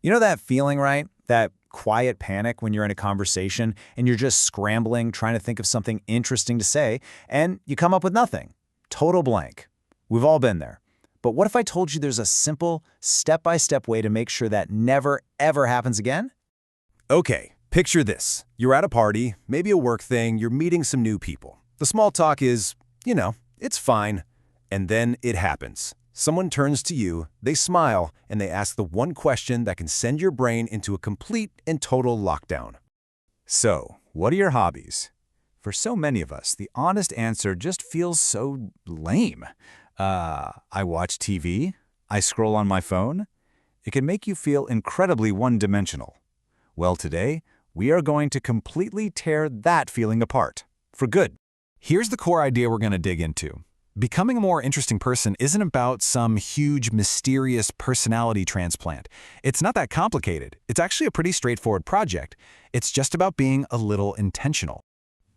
You know that feeling, right? That quiet panic when you're in a conversation and you're just scrambling, trying to think of something interesting to say, and you come up with nothing. Total blank. We've all been there. But what if I told you there's a simple, step-by-step way to make sure that never, ever happens again? Okay, picture this. You're at a party, maybe a work thing, you're meeting some new people. The small talk is, it's fine. And then it happens. Someone turns to you, they smile, and they ask the one question that can send your brain into a complete and total lockdown. So, what are your hobbies? For so many of us, the honest answer just feels so lame. I watch TV. I scroll on my phone. It can make you feel incredibly one-dimensional. Well, today, we are going to completely tear that feeling apart. For good. Here's the core idea we're going to dig into. Becoming a more interesting person isn't about some huge, mysterious personality transplant. It's not that complicated. It's actually a pretty straightforward project. It's just about being a little intentional.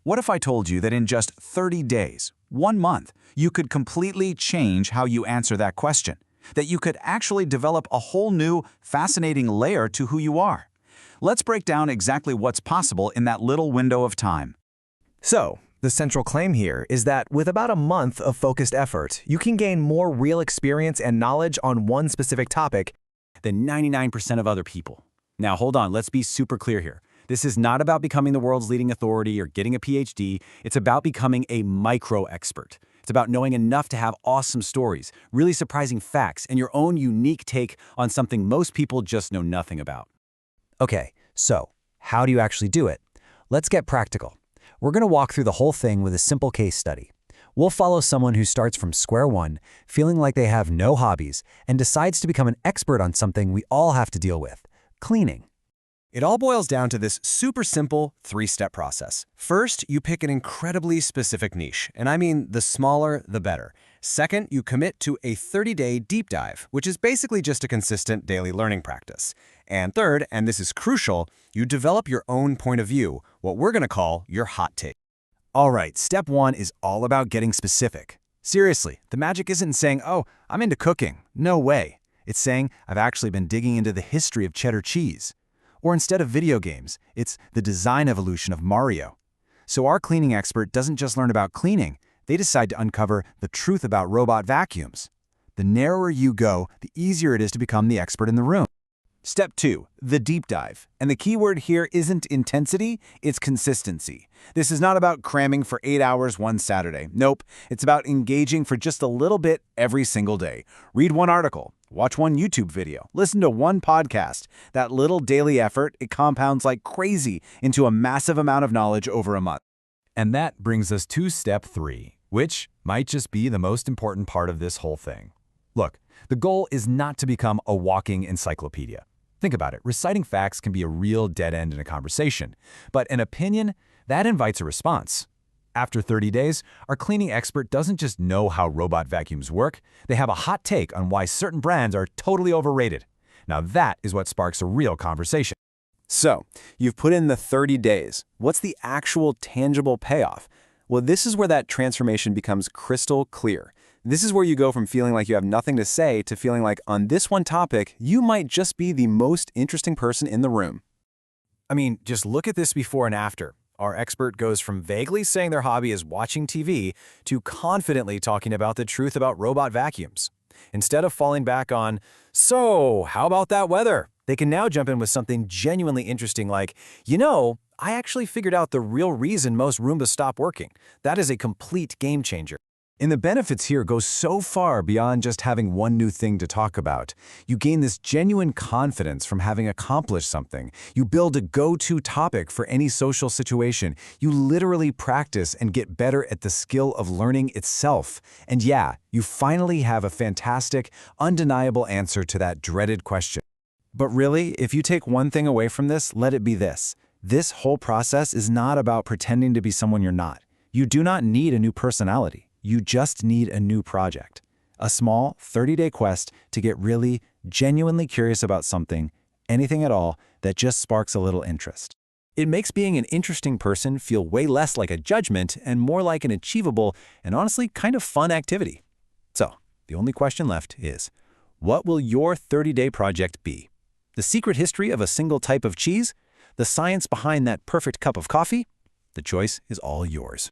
What if I told you that in just 30 days, 1 month, you could completely change how you answer that question? That you could actually develop a whole new, fascinating layer to who you are? Let's break down exactly what's possible in that little window of time. So, the central claim here is that with about a month of focused effort, you can gain more real experience and knowledge on one specific topic than 99% of other people. Now hold on, let's be super clear here. This is not about becoming the world's leading authority or getting a PhD. It's about becoming a micro-expert. It's about knowing enough to have awesome stories, really surprising facts, and your own unique take on something most people just know nothing about. Okay, so how do you actually do it? Let's get practical. We're going to walk through the whole thing with a simple case study. We'll follow someone who starts from square one, feeling like they have no hobbies, and decides to become an expert on something we all have to deal with: cleaning. It all boils down to this super simple 3-step process. First, you pick an incredibly specific niche, and I mean the smaller, the better. Second, you commit to a 30-day deep dive, which is basically just a consistent daily learning practice. And third, and this is crucial, you develop your own point of view, what we're going to call your hot take. All right, step 1 is all about getting specific. Seriously, the magic isn't saying, oh, I'm into cooking. No way. It's saying, I've actually been digging into the history of cheddar cheese. Or instead of video games, it's the design evolution of Mario. So our cleaning expert doesn't just learn about cleaning, they decide to uncover the truth about robot vacuums. The narrower you go, the easier it is to become the expert in the room. Step 2, the deep dive. And the key word here isn't intensity, it's consistency. This is not about cramming for 8 hours one Saturday. Nope, it's about engaging for just a little bit every single day. Read one article, watch one YouTube video, listen to one podcast. That little daily effort, it compounds like crazy into a massive amount of knowledge over a month. And that brings us to step 3, which might just be the most important part of this whole thing. Look, the goal is not to become a walking encyclopedia. Think about it. Reciting facts can be a real dead end in a conversation. But an opinion, that invites a response. After 30 days, our cleaning expert doesn't just know how robot vacuums work, they have a hot take on why certain brands are totally overrated. Now that is what sparks a real conversation. So, you've put in the 30 days. What's the actual tangible payoff? Well, this is where that transformation becomes crystal clear. This is where you go from feeling like you have nothing to say to feeling like on this one topic, you might just be the most interesting person in the room. I mean, just look at this before and after. Our expert goes from vaguely saying their hobby is watching TV to confidently talking about the truth about robot vacuums. Instead of falling back on, so how about that weather? They can now jump in with something genuinely interesting like, I actually figured out the real reason most Roombas stop working. That is a complete game changer. And the benefits here go so far beyond just having one new thing to talk about. You gain this genuine confidence from having accomplished something. You build a go-to topic for any social situation. You literally practice and get better at the skill of learning itself. And yeah, you finally have a fantastic, undeniable answer to that dreaded question. But really, if you take one thing away from this, let it be this. This whole process is not about pretending to be someone you're not. You do not need a new personality. You just need a new project. A small 30-day quest to get really, genuinely curious about something, anything at all, that just sparks a little interest. It makes being an interesting person feel way less like a judgment and more like an achievable and honestly kind of fun activity. So, the only question left is, what will your 30-day project be? The secret history of a single type of cheese? The science behind that perfect cup of coffee? The choice is all yours.